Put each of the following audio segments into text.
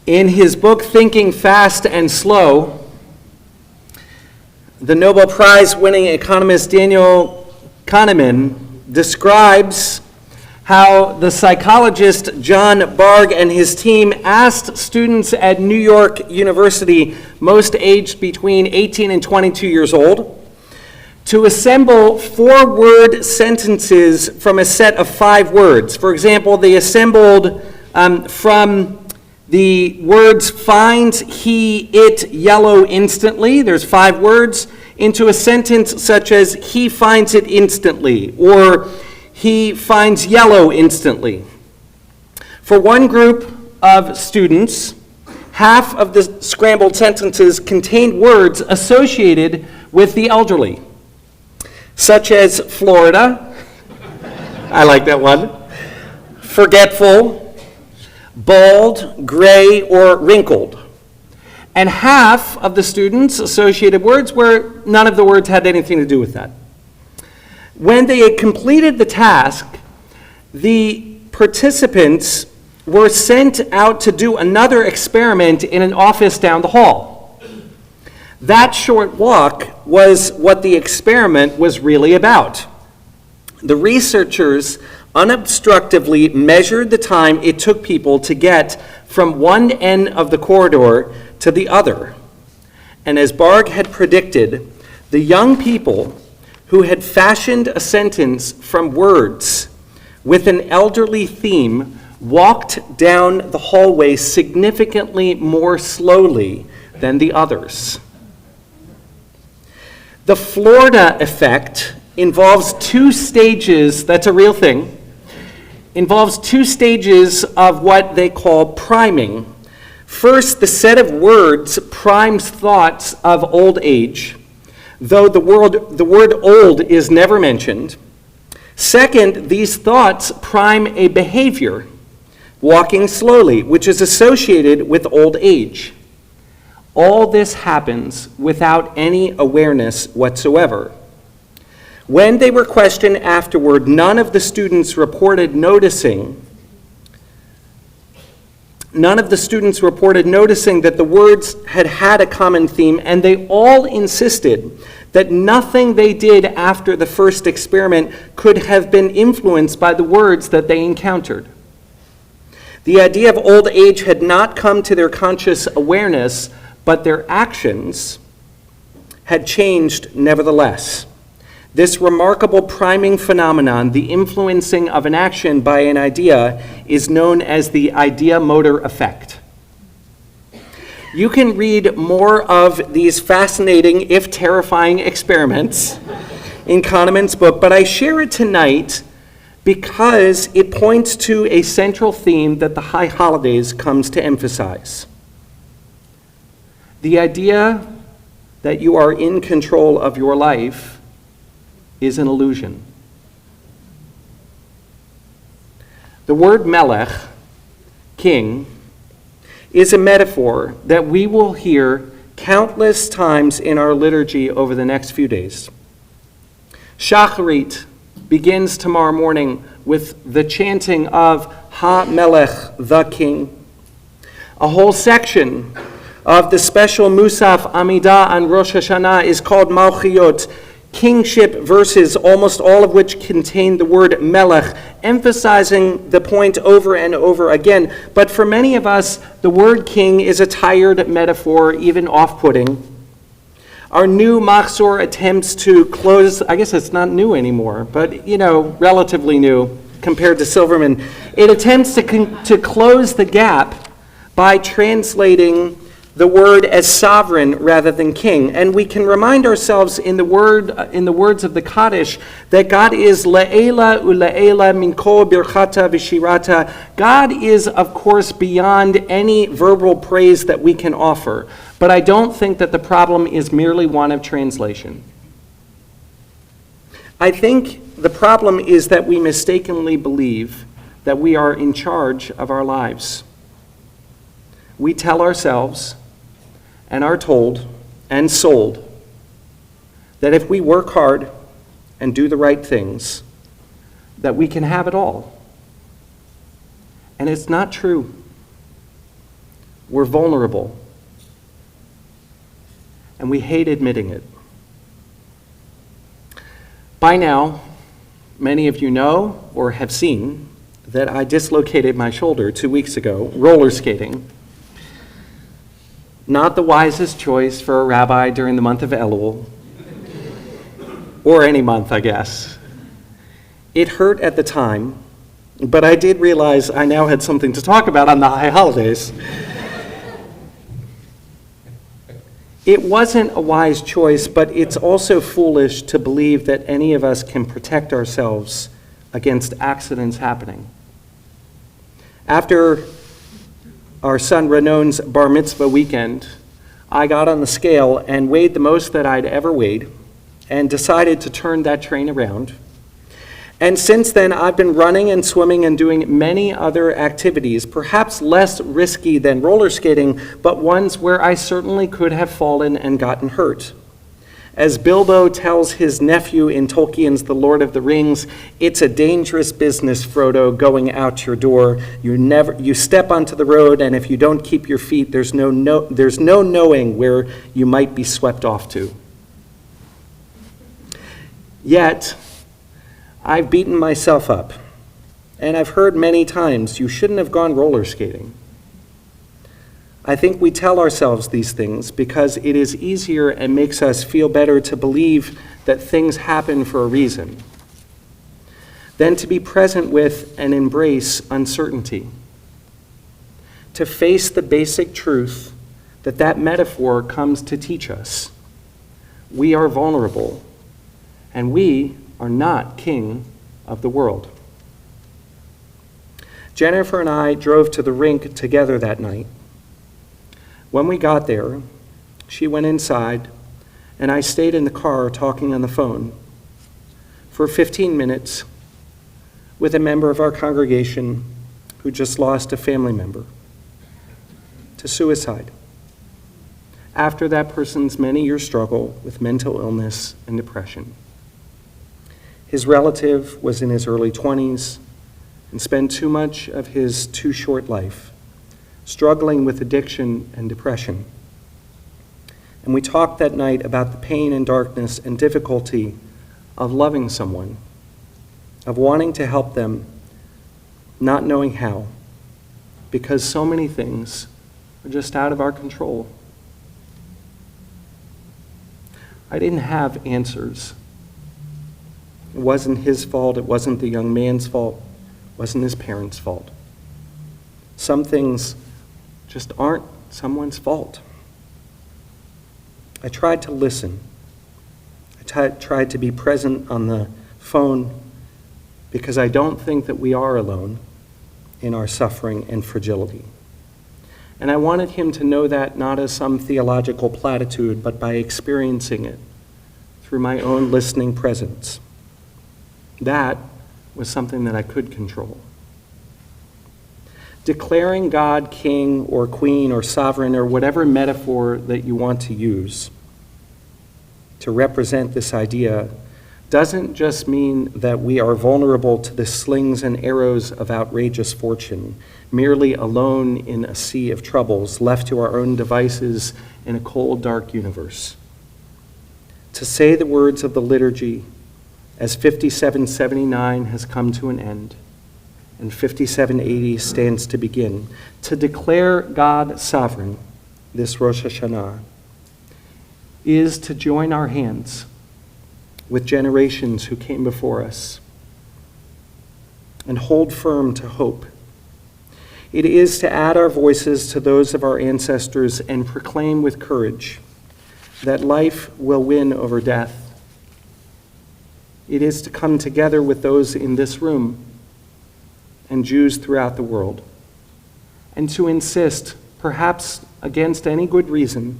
In his book, Thinking Fast and Slow, the Nobel Prize-winning economist Daniel Kahneman describes how the psychologist John Bargh and his team asked students at New York University, most aged between 18 and 22 years old, to assemble 4-word sentences from a set of 5 words. For example, they assembled from the words finds he, it, yellow instantly, there's 5 words, into a sentence such as he finds it instantly, or he finds yellow instantly. For one group of students, half of the scrambled sentences contained words associated with the elderly, such as Florida, I like that one, forgetful, bald, gray, or wrinkled. And half of the students associated words where none of the words had anything to do with that. When they had completed the task, the participants were sent out to do another experiment in an office down the hall. That short walk was what the experiment was really about. The researchers unobstructively measured the time it took people to get from one end of the corridor to the other. And as Bargh had predicted, the young people who had fashioned a sentence from words with an elderly theme walked down the hallway significantly more slowly than the others. The Florida effect involves 2 stages, that's a real thing, involves 2 stages of what they call priming. First, the set of words primes thoughts of old age, though the word old is never mentioned. Second, these thoughts prime a behavior, walking slowly, which is associated with old age. All this happens without any awareness whatsoever. When they were questioned afterward, none of the students reported noticing that the words had a common theme, and they all insisted that nothing they did after the first experiment could have been influenced by the words that they encountered. The idea of old age had not come to their conscious awareness, but their actions had changed nevertheless. This remarkable priming phenomenon, the influencing of an action by an idea, is known as the idea-motor effect. You can read more of these fascinating, if terrifying, experiments in Kahneman's book, but I share it tonight because it points to a central theme that the High Holidays comes to emphasize. The idea that you are in control of your life is an illusion. The word melech, king, is a metaphor that we will hear countless times in our liturgy over the next few days. Shacharit begins tomorrow morning with the chanting of Ha-Melech, the King. A whole section of the special Musaf Amidah on Rosh Hashanah is called Malchiot, kingship verses, almost all of which contain the word melech, emphasizing the point over and over again. But for many of us, the word king is a tired metaphor, even off-putting. Our new Machzor attempts to close, I guess it's not new anymore, but, relatively new compared to Silverman. It attempts to close the gap by translating the word as sovereign rather than king. And we can remind ourselves in the words of the Kaddish that God is Le'ela u'le'ela min kol birchata v'shirata. God is, of course, beyond any verbal praise that we can offer. But I don't think that the problem is merely one of translation. I think the problem is that we mistakenly believe that we are in charge of our lives. We tell ourselves and are told and sold that if we work hard and do the right things, that we can have it all. And it's not true. We're vulnerable, and we hate admitting it. By now, many of you know or have seen that I dislocated my shoulder 2 weeks ago, roller skating. Not the wisest choice for a rabbi during the month of Elul, or any month, I guess. It hurt at the time, but I did realize I now had something to talk about on the high holidays. It wasn't a wise choice, but it's also foolish to believe that any of us can protect ourselves against accidents happening. After our son Renon's bar mitzvah weekend, I got on the scale and weighed the most that I'd ever weighed and decided to turn that train around. And since then, I've been running and swimming and doing many other activities, perhaps less risky than roller skating, but ones where I certainly could have fallen and gotten hurt. As Bilbo tells his nephew in Tolkien's The Lord of the Rings, it's a dangerous business, Frodo, going out your door. You step onto the road, and if you don't keep your feet, there's no knowing where you might be swept off to. Yet, I've beaten myself up, and I've heard many times, you shouldn't have gone roller skating. I think we tell ourselves these things because it is easier and makes us feel better to believe that things happen for a reason than to be present with and embrace uncertainty. To face the basic truth that metaphor comes to teach us. We are vulnerable, and we are not king of the world. Jennifer and I drove to the rink together that night. When we got there, she went inside, and I stayed in the car talking on the phone for 15 minutes with a member of our congregation who just lost a family member to suicide after that person's many-year struggle with mental illness and depression. His relative was in his early 20s and spent too much of his too short life struggling with addiction and depression. And we talked that night about the pain and darkness and difficulty of loving someone, of wanting to help them, not knowing how, because so many things are just out of our control. I didn't have answers. It wasn't his fault. It wasn't the young man's fault. It wasn't his parents' fault. Some things just aren't someone's fault. I tried to listen. I tried to be present on the phone because I don't think that we are alone in our suffering and fragility. And I wanted him to know that not as some theological platitude, but by experiencing it through my own listening presence. That was something that I could control. Declaring God king or queen or sovereign or whatever metaphor that you want to use to represent this idea doesn't just mean that we are vulnerable to the slings and arrows of outrageous fortune, merely alone in a sea of troubles, left to our own devices in a cold, dark universe. To say the words of the liturgy as 5779 has come to an end, and 5780 stands to begin, to declare God sovereign this Rosh Hashanah is to join our hands with generations who came before us and hold firm to hope. It is to add our voices to those of our ancestors and proclaim with courage that life will win over death. It is to come together with those in this room and Jews throughout the world, and to insist, perhaps against any good reason,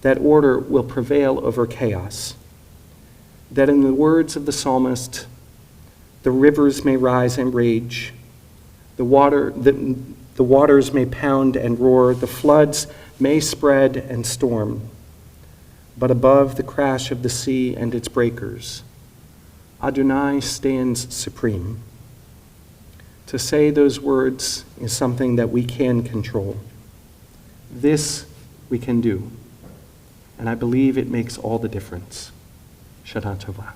that order will prevail over chaos, that in the words of the psalmist, the rivers may rise and rage, the waters may pound and roar, the floods may spread and storm, but above the crash of the sea and its breakers, Adonai stands supreme. To say those words is something that we can control. This we can do. And I believe it makes all the difference. Shana Tova.